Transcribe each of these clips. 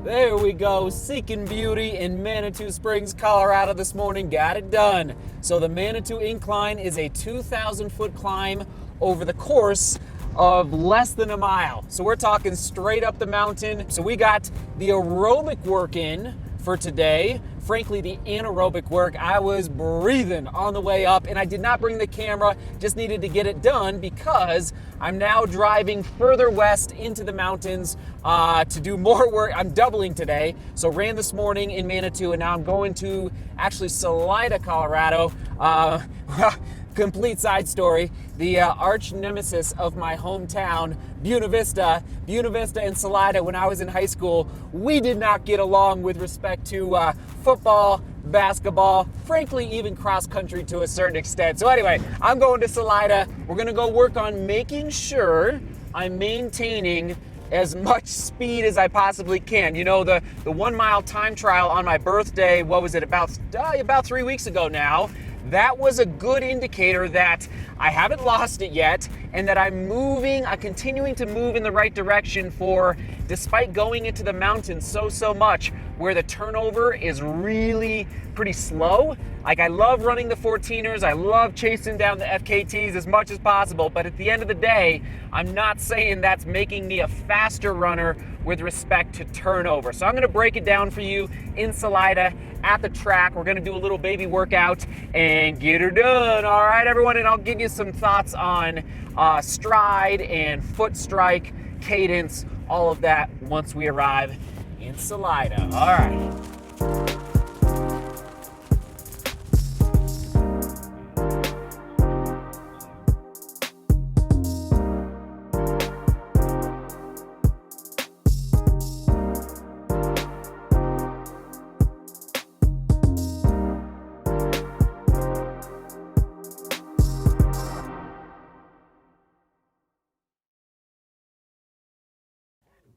There we go, seeking beauty in Manitou Springs, Colorado this morning. Got it done. So the Manitou Incline is a 2,000-foot climb over the course of less than a mile. So we're talking straight up the mountain. So we got the aerobic work in for today. Frankly, the anaerobic work, I was breathing on the way up, and I did not bring the camera, just needed to get it done because I'm now driving further west into the mountains to do more work. I'm doubling today. So ran this morning in Manitou, and now I'm going to actually Salida, Colorado. Complete side story, the arch nemesis of my hometown, Buena Vista and Salida, when I was in high school, we did not get along with respect to football, basketball, frankly, even cross country to a certain extent. So anyway, I'm going to Salida. We're gonna go work on making sure I'm maintaining as much speed as I possibly can. You know, the 1 mile time trial on my birthday, what was it, about 3 weeks ago now, that was a good indicator that I haven't lost it yet and that I'm continuing to move in the right direction for, despite going into the mountains so much, where the turnover is really pretty slow. Like, I love running the 14ers, I love chasing down the FKTs as much as possible, but at the end of the day, I'm not saying that's making me a faster runner with respect to turnover. So I'm gonna break it down for you in Salida at the track. We're gonna do a little baby workout and get her done. All right, everyone, and I'll give you some thoughts on stride and foot strike, cadence, all of that once we arrive in Salida. All right.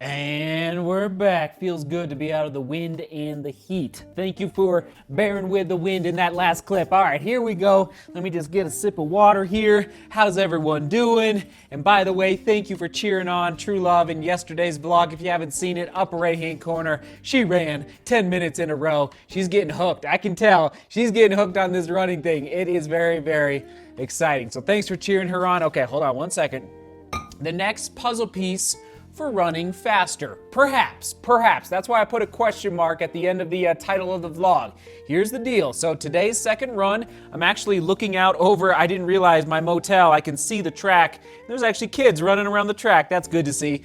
And we're back. Feels good to be out of the wind and the heat. Thank you for bearing with the wind in that last clip. All right, here we go. Let me just get a sip of water here. How's everyone doing? And by the way, thank you for cheering on True Love in yesterday's vlog. If you haven't seen it, upper right-hand corner, she ran 10 minutes in a row. She's getting hooked. I can tell she's getting hooked on this running thing. It is very, very exciting. So thanks for cheering her on. Okay, hold on one second. The next puzzle piece for running faster. Perhaps. That's why I put a question mark at the end of the title of the vlog. Here's the deal. So today's second run, I'm actually looking out over, I didn't realize my motel, I can see the track. There's actually kids running around the track. That's good to see.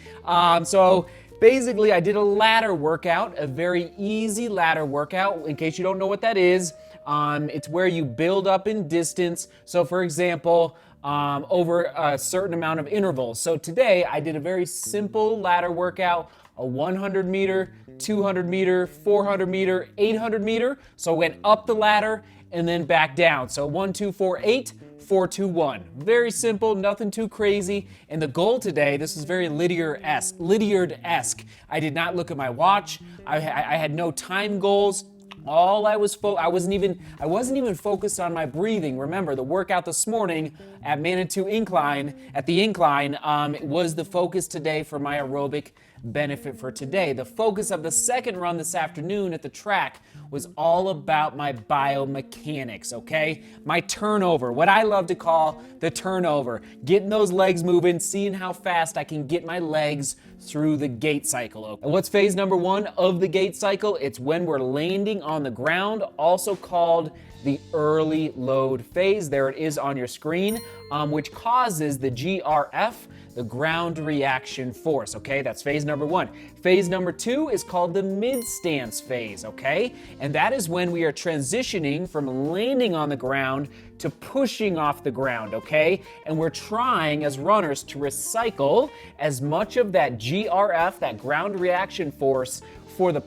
So basically I did a ladder workout, a very easy ladder workout. In case you don't know what that is, it's where you build up in distance. So for example, over a certain amount of intervals. So today I did a very simple ladder workout, a 100 meter, 200 meter, 400 meter, 800 meter. So I went up the ladder and then back down. So 1, 2, 4, 8, 4, 2, 1. Very simple, nothing too crazy. And the goal today, this is very Lydiard-esque. I did not look at my watch. I had no time goals. All I wasn't even focused on my breathing. Remember, the workout this morning at Manitou Incline, it was the focus today for my aerobic benefit for today. The focus of the second run this afternoon at the track was all about my biomechanics, okay? My turnover, what I love to call the turnover. Getting those legs moving, seeing how fast I can get my legs through the gait cycle. Okay? And what's phase number 1 of the gait cycle? It's when we're landing on the ground, also called the early load phase. There it is on your screen, which causes the GRF, the ground reaction force, okay? That's phase number 1. Phase number 2 is called the mid-stance phase, okay? And that is when we are transitioning from landing on the ground to pushing off the ground, okay? And we're trying as runners to recycle as much of that GRF, that ground reaction force, for the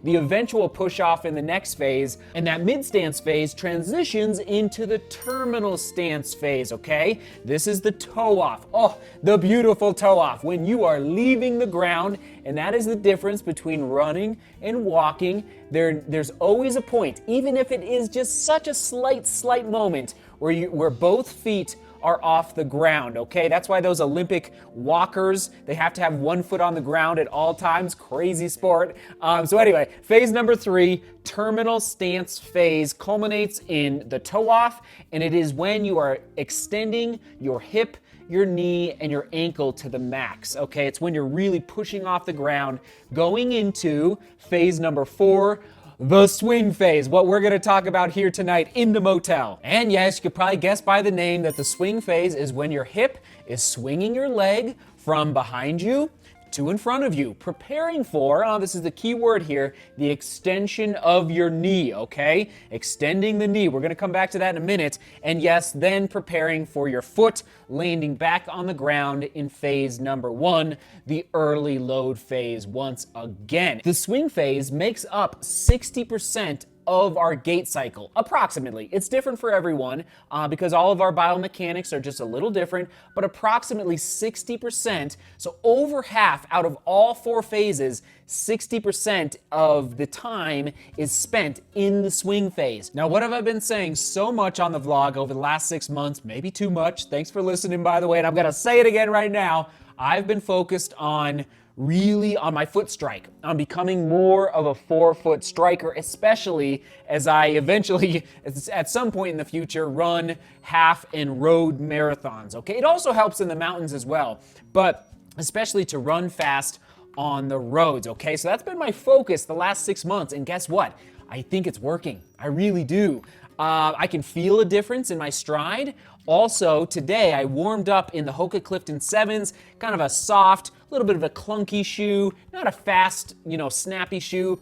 the eventual push off in the next phase, and that mid-stance phase transitions into the terminal stance phase, okay? This is the toe off. Oh, the beautiful toe off, when you are leaving the ground, and that is the difference between running and walking. There's always a point, even if it is just such a slight moment, where both feet are off the ground, okay? That's why those Olympic walkers, they have to have one foot on the ground at all times. Crazy sport. So anyway, phase number 3, terminal stance phase, culminates in the toe off, and it is when you are extending your hip, your knee, and your ankle to the max, okay? It's when you're really pushing off the ground, going into phase number 4, the swing phase, what we're gonna talk about here tonight in the motel. And yes, you could probably guess by the name that the swing phase is when your hip is swinging your leg from behind you to in front of you, preparing for, this is the key word here, the extension of your knee, okay? Extending the knee. We're gonna come back to that in a minute. And yes, then preparing for your foot landing back on the ground in phase number 1, the early load phase once again. The swing phase makes up 60% of our gait cycle, approximately. It's different for everyone because all of our biomechanics are just a little different, but approximately 60%, so over half out of all 4 phases, 60% of the time is spent in the swing phase. Now, what have I been saying so much on the vlog over the last 6 months? Maybe too much. Thanks for listening, by the way, and I'm gonna say it again right now. I've been focused on my Footstrike, on becoming more of a 4-foot striker, especially as I eventually, at some point in the future, run half and road marathons, okay? It also helps in the mountains as well, but especially to run fast on the roads, okay? So that's been my focus the last 6 months, and guess what? I think it's working. I really do. I can feel a difference in my stride. Also, today I warmed up in the Hoka Clifton 7s, kind of a soft, little bit of a clunky shoe, not a fast, snappy shoe.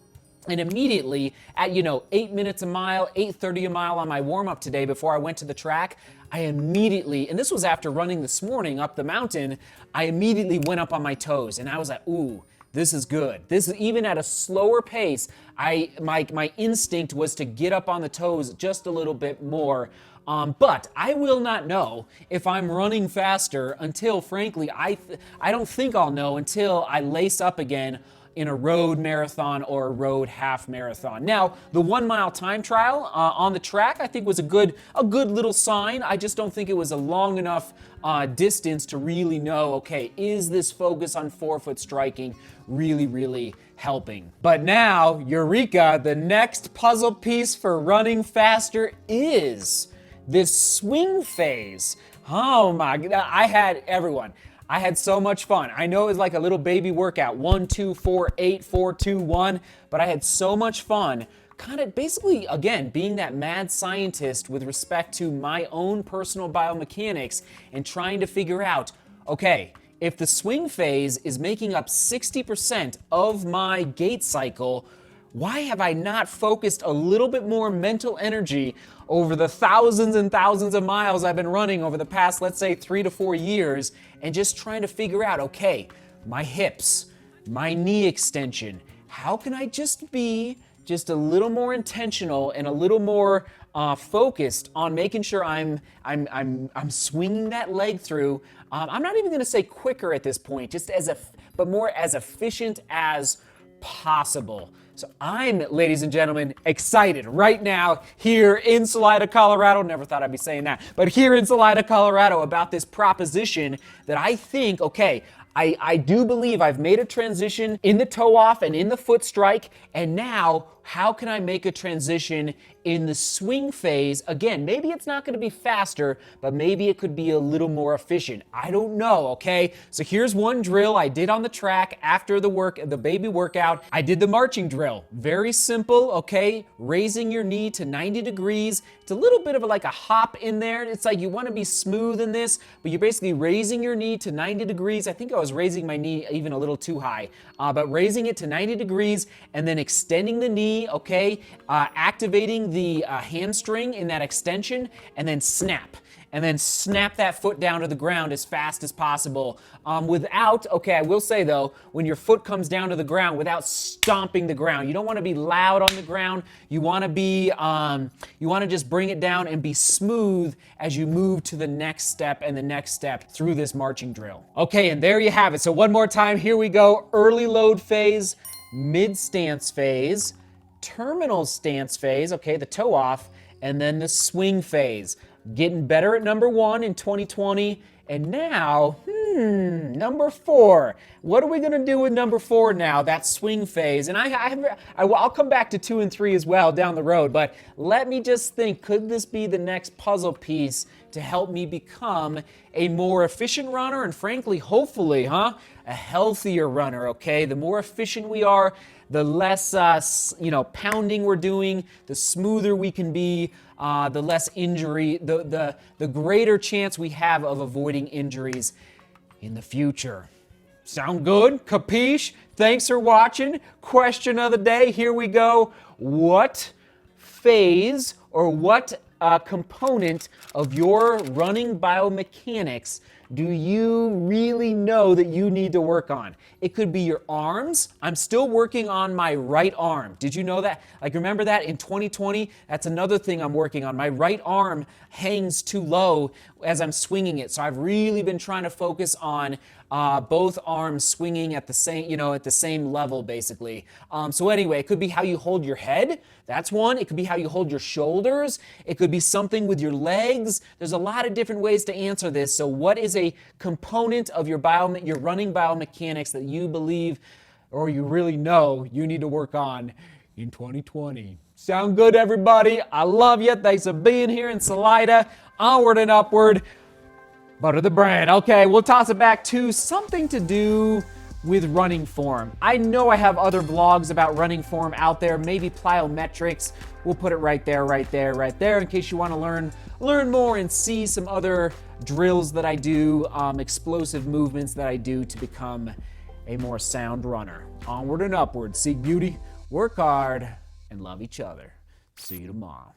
And immediately at, 8 minutes a mile, 8:30 a mile on my warm-up today before I went to the track, I immediately, and this was after running this morning up the mountain, I immediately went up on my toes and I was like, ooh, this is good. This is even at a slower pace. My instinct was to get up on the toes just a little bit more. But I will not know if I'm running faster until, frankly, I don't think I'll know until I lace up again in a road marathon or a road half marathon. Now, the 1 mile time trial on the track, I think was a good little sign. I just don't think it was a long enough distance to really know, okay, is this focus on 4-foot striking really helping? But now, eureka, the next puzzle piece for running faster is this swing phase. Oh my God, I had so much fun. I know it was like a little baby workout, 1, 2, 4, 8, 4, 2, 1, but I had so much fun, kind of basically, again, being that mad scientist with respect to my own personal biomechanics and trying to figure out, okay, if the swing phase is making up 60% of my gait cycle, why have I not focused a little bit more mental energy over the thousands and thousands of miles I've been running over the past, let's say, 3 to 4 years, and just trying to figure out, okay, my hips, my knee extension, how can I just be just a little more intentional and a little more focused on making sure I'm swinging that leg through. I'm not even going to say quicker at this point, just but more as efficient as possible. So I'm, ladies and gentlemen, excited right now here in Salida, Colorado. Never thought I'd be saying that, but here in Salida, Colorado, about this proposition that I think, okay, I do believe I've made a transition in the toe off and in the foot strike, and now how can I make a transition in the swing phase? Again, maybe it's not going to be faster, but maybe it could be a little more efficient. I don't know, okay? So here's one drill I did on the track after the baby workout. I did the marching drill. Very simple, okay? Raising your knee to 90 degrees. It's a little bit of like a hop in there. It's like you want to be smooth in this, but you're basically raising your knee to 90 degrees. I think I was raising my knee even a little too high, but raising it to 90 degrees and then extending the knee, okay? Activating the hamstring in that extension, and then snap. And then snap that foot down to the ground as fast as possible without, okay, I will say though, when your foot comes down to the ground, without stomping the ground. You don't want to be loud on the ground. You want to be, you want to just bring it down and be smooth as you move to the next step and the next step through this marching drill. Okay, and there you have it. So one more time, here we go. Early load phase, mid stance phase, terminal stance phase, okay, the toe off, and then the swing phase. getting better at number 1 in 2020. And now, number 4. What are we going to do with number 4 now? That swing phase. And I'll come back to 2 and 3 as well down the road. But let me just think, could this be the next puzzle piece to help me become a more efficient runner and frankly, hopefully, a healthier runner, okay? The more efficient we are, the less, pounding we're doing, the smoother we can be, the less injury, the greater chance we have of avoiding injuries in the future. Sound good? Capiche? Thanks for watching. Question of the day, here we go. What phase or what component of your running biomechanics do you really know that you need to work on? It could be your arms. I'm still working on my right arm. Did you know that? Like, remember that in 2020? That's another thing I'm working on. My right arm hangs too low as I'm swinging it. So I've really been trying to focus on both arms swinging at the same level, basically. So anyway, it could be how you hold your head. That's one. It could be how you hold your shoulders. It could be something with your legs. There's a lot of different ways to answer this. So what is a component of your running biomechanics that you believe or you really know you need to work on in 2020? Sound good, everybody? I love you. Thanks for being here in Salida. Onward and upward. Butter the brand. Okay, we'll toss it back to something to do with running form. I know I have other vlogs about running form out there, maybe plyometrics. We'll put it right there, in case you want to learn more and see some other drills that I do, explosive movements that I do to become a more sound runner. Onward and upward. Seek beauty, work hard, and love each other. See you tomorrow.